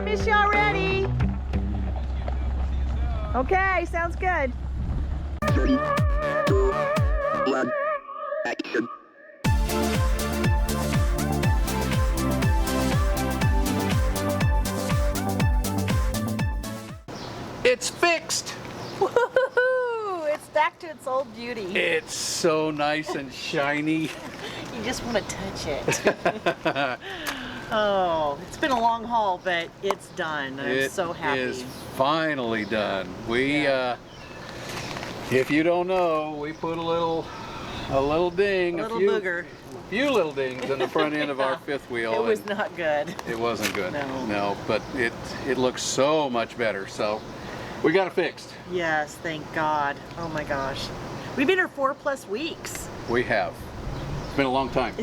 miss you already. Okay, sounds good. 3, 2, 1, action. It's fixed. Woohoo! It's back to its old beauty. It's so nice and shiny. You just want to touch it. Oh, it's been a long haul, but it's done. I'm so happy. It is finally done. If you don't know, we put a little ding, A little booger. A few little dings in the front end of our fifth wheel. It was not good. It wasn't good. No, but it looks so much better. So we got it fixed. Yes, thank God. Oh my gosh. We've been here 4+ weeks. We have. It's been a long time.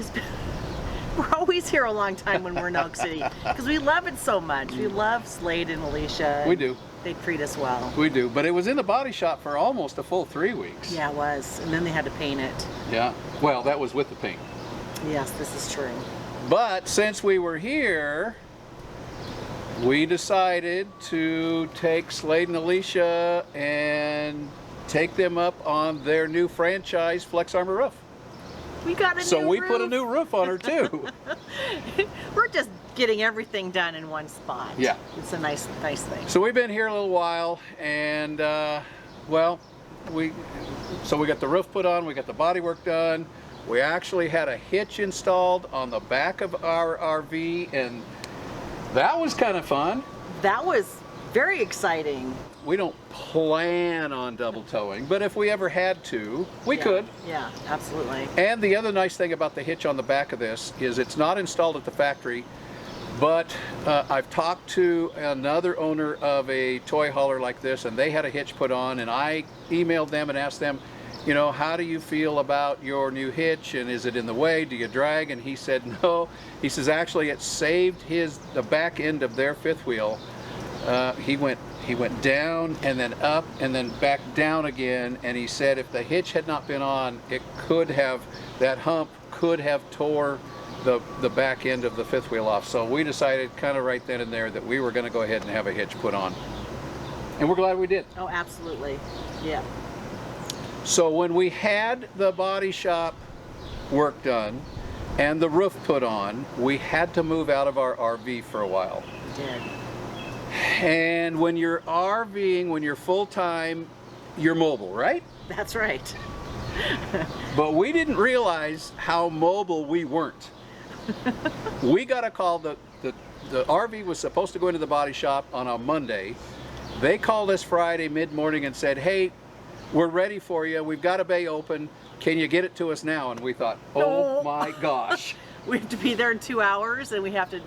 We're always here a long time when we're in Elk City because we love it so much. We love Slade and Alicia. We do. They treat us well. We do, but it was in the body shop for almost a full 3 weeks. Yeah, it was. And then they had to paint it. Yeah. Well, that was with the paint. Yes, this is true. But since we were here, we decided to take Slade and Alicia and take them up on their new franchise Flex Armor roof. We got a new roof. So we put a new roof on her too. We're just getting everything done in one spot. Yeah. It's a nice thing. So we've been here a little while, and well, we got the roof put on, we got the bodywork done. We actually had a hitch installed on the back of our RV, and that was kind of fun. That was very exciting. We don't plan on double towing, but if we ever had to, we could. Yeah, absolutely. And the other nice thing about the hitch on the back of this is it's not installed at the factory, but I've talked to another owner of a toy hauler like this, and they had a hitch put on, and I emailed them and asked them, you know, how do you feel about your new hitch, and is it in the way? Do you drag? And he said no. He says actually it saved the back end of their fifth wheel. He went down and then up and then back down again, and he said if the hitch had not been on, that hump could have tore the back end of the fifth wheel off. So we decided kind of right then and there that we were going to go ahead and have a hitch put on. And we're glad we did. Oh, absolutely. Yeah. So when we had the body shop work done and the roof put on, we had to move out of our RV for a while. We did. And when you're RVing, when you're full-time, you're mobile, right? That's right. But we didn't realize how mobile we weren't. We got a call, the RV was supposed to go into the body shop on a Monday. They called us Friday mid-morning and said, hey, we're ready for you. We've got a bay open. Can you get it to us now? And we thought, oh my gosh. We have to be there in 2 hours, and we have to,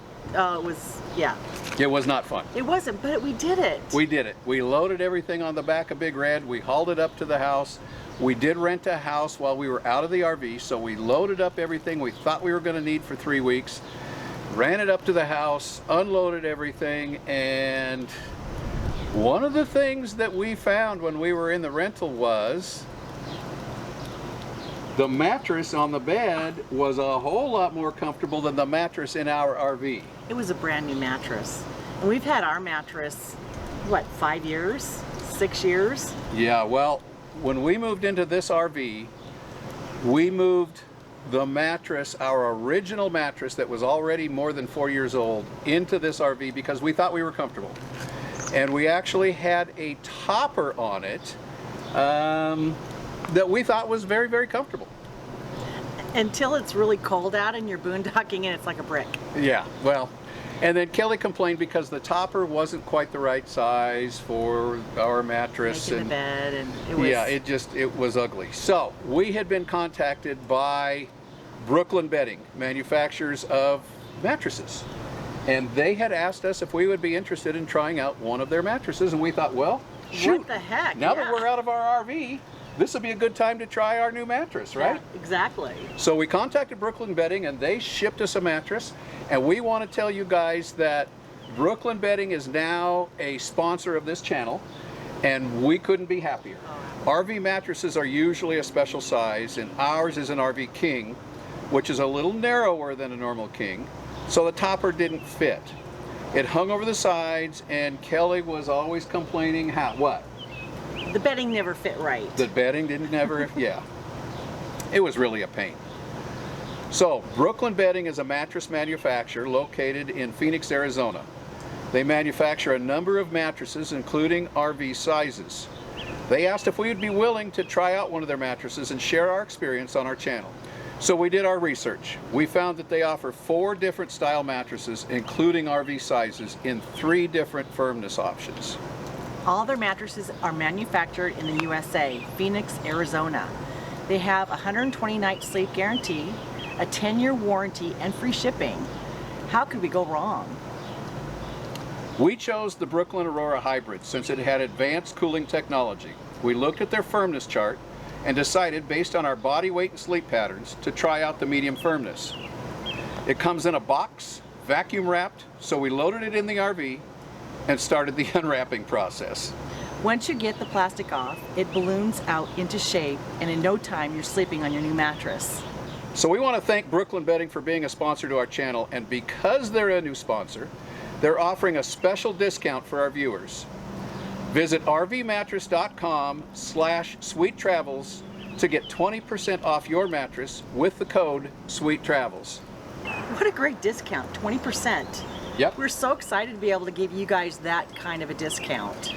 It was not fun. It wasn't, but we did it. We did it. We loaded everything on the back of Big Red. We hauled it up to the house. We did rent a house while we were out of the RV, so we loaded up everything we thought we were going to need for 3 weeks, ran it up to the house, unloaded everything, and one of the things that we found when we were in the rental was the mattress on the bed was a whole lot more comfortable than the mattress in our RV. It was a brand new mattress. And we've had our mattress, what, 5 years? 6 years? Yeah, well, when we moved into this RV, we moved the mattress, our original mattress that was already more than 4 years old, into this RV because we thought we were comfortable. And we actually had a topper on it that we thought was very, very comfortable. Until it's really cold out and you're boondocking and it's like a brick. Yeah, well, and then Kelly complained because the topper wasn't quite the right size for our mattress. Making the bed, and it was... Yeah, it was ugly. So we had been contacted by Brooklyn Bedding, manufacturers of mattresses. And they had asked us if we would be interested in trying out one of their mattresses, and we thought, well, shoot, what the heck? now that we're out of our RV, this would be a good time to try our new mattress, right? Yeah, exactly. So we contacted Brooklyn Bedding, and they shipped us a mattress, and we want to tell you guys that Brooklyn Bedding is now a sponsor of this channel, and we couldn't be happier. RV mattresses are usually a special size, and ours is an RV King, which is a little narrower than a normal King. So the topper didn't fit. It hung over the sides, and Kelly was always complaining what? The bedding never fit right. The bedding didn't never, yeah. It was really a pain. So, Brooklyn Bedding is a mattress manufacturer located in Phoenix, Arizona. They manufacture a number of mattresses, including RV sizes. They asked if we would be willing to try out one of their mattresses and share our experience on our channel. So we did our research. We found that they offer 4 different style mattresses, including RV sizes, in 3 different firmness options. All their mattresses are manufactured in the USA, Phoenix, Arizona. They have a 120-night sleep guarantee, a 10-year warranty, and free shipping. How could we go wrong? We chose the Brooklyn Aurora Hybrid since it had advanced cooling technology. We looked at their firmness chart and decided, based on our body weight and sleep patterns, to try out the medium firmness. It comes in a box, vacuum wrapped, so we loaded it in the RV and started the unwrapping process. Once you get the plastic off, it balloons out into shape, and in no time you're sleeping on your new mattress. So we want to thank Brooklyn Bedding for being a sponsor to our channel, and because they're a new sponsor, they're offering a special discount for our viewers. Visit rvmattress.com/sweettravels to get 20% off your mattress with the code SweetTravels. What a great discount, 20%. Yep. We're so excited to be able to give you guys that kind of a discount.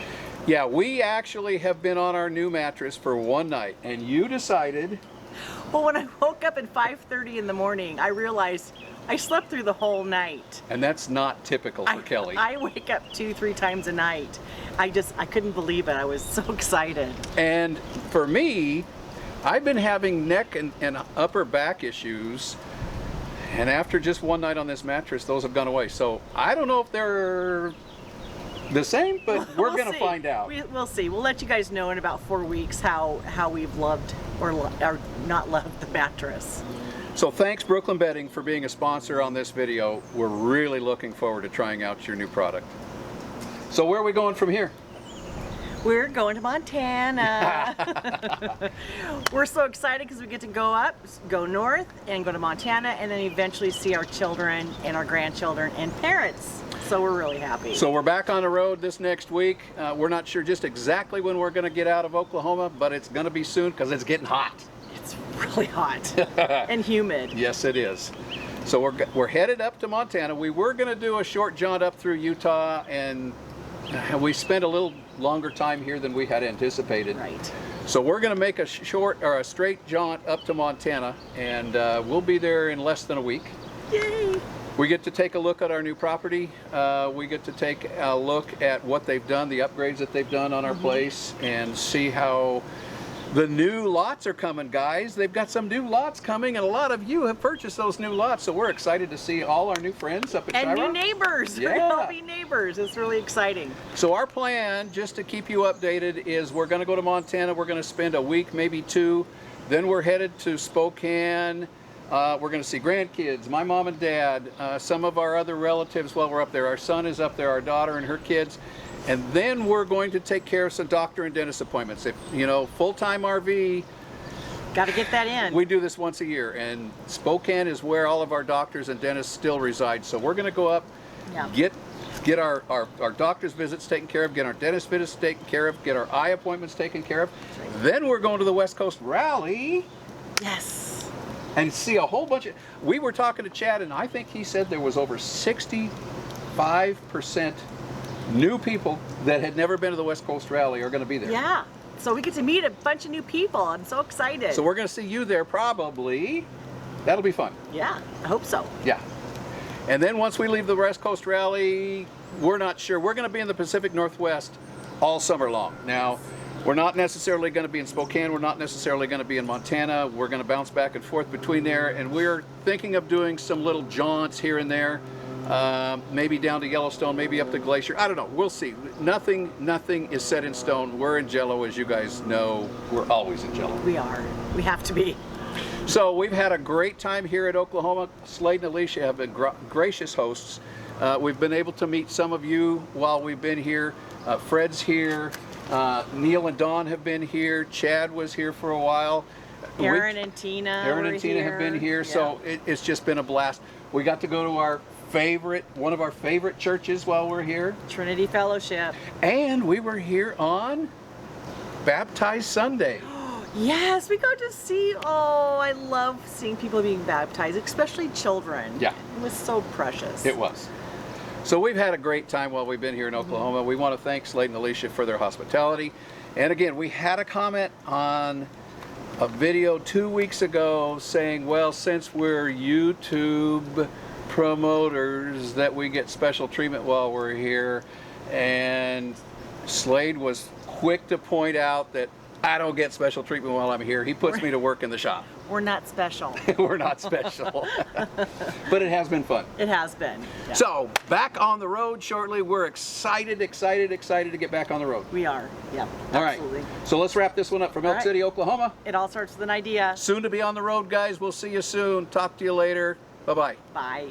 Yeah, we actually have been on our new mattress for one night, and you decided... Well, when I woke up at 5:30 in the morning, I realized I slept through the whole night. And that's not typical for Kelly. I wake up 2-3 times a night. I couldn't believe it. I was so excited. And for me, I've been having neck and upper back issues, and after just one night on this mattress, those have gone away. So I don't know if they're the same, but we're going to find out. We'll see. We'll let you guys know in about 4 weeks how we've loved or not loved the mattress. So thanks Brooklyn Bedding for being a sponsor on this video. We're really looking forward to trying out your new product. So where are we going from here? We're going to Montana. We're so excited because we get to go north and go to Montana, and then eventually see our children and our grandchildren and parents. So we're really happy. So we're back on the road this next week. We're not sure just exactly when we're going to get out of Oklahoma, but it's going to be soon because it's getting hot. It's really hot and humid. Yes, it is. So we're headed up to Montana. We were going to do a short jaunt up through Utah, and we spent a little longer time here than we had anticipated. Right. So we're going to make a straight jaunt up to Montana, and we'll be there in less than a week. Yay! We get to take a look at our new property. We get to take a look at what they've done, the upgrades that they've done on our place, and see how the new lots are coming, guys. They've got some new lots coming, and a lot of you have purchased those new lots, so we're excited to see all our new friends up at And Chiron. new neighbors. Yeah. We'll be neighbors. It's really exciting. So our plan, just to keep you updated, is we're going to go to Montana. We're going to spend a week, maybe 2. Then we're headed to Spokane. We're going to see grandkids, my mom and dad, some of our other relatives while we're up there. Our son is up there, our daughter and her kids. And then we're going to take care of some doctor and dentist appointments. If, you know, full-time RV, Got to get that in. we do this once a year. And Spokane is where all of our doctors and dentists still reside. So we're going to go up, Yeah. get our doctor's visits taken care of, get our dentist visits taken care of, get our eye appointments taken care of. Then we're going to the West Coast Rally. Yes. And see a whole bunch of, we were talking to Chad, and I think he said there was over 65% new people that had never been to the West Coast Rally are going to be there. Yeah. So we get to meet a bunch of new people. I'm so excited. So we're going to see you there probably. That'll be fun. Yeah, I hope so. Yeah. And then once we leave the West Coast Rally, we're not sure. We're going to be in the Pacific Northwest all summer long. Now, we're not necessarily going to be in Spokane. We're not necessarily going to be in Montana. We're going to bounce back and forth between there. And we're thinking of doing some little jaunts here and there. Maybe down to Yellowstone, maybe up to Glacier. I don't know. We'll see. Nothing is set in stone. We're in Jello, as you guys know. We're always in Jello. We are. We have to be. So we've had a great time here at Oklahoma. Slade and Alicia have been gracious hosts. We've been able to meet some of you while we've been here. Fred's here. Neil and Dawn have been here. Chad was here for a while. Aaron and Tina have been here. Yeah. So it's just been a blast. We got to go to our one of our favorite churches while we're here. Trinity Fellowship. And we were here on Baptized Sunday. Yes, we got to see, I love seeing people being baptized, especially children. Yeah. It was so precious. It was. So we've had a great time while we've been here in Oklahoma. We want to thank Slade and Alicia for their hospitality. And again, we had a comment on a video 2 weeks ago saying, well, since we're YouTube promoters, that we get special treatment while we're here. And Slade was quick to point out that I don't get special treatment while I'm here. He puts me to work in the shop. We're not special. We're not special. But it has been fun. It has been. Yeah. So, back on the road shortly. We're excited to get back on the road. We are. Yeah. All right. Absolutely. So let's wrap this one up from All Elk right. City, Oklahoma. It all starts with an idea. Soon to be on the road, guys. We'll see you soon. Talk to you later. Bye-bye. Bye.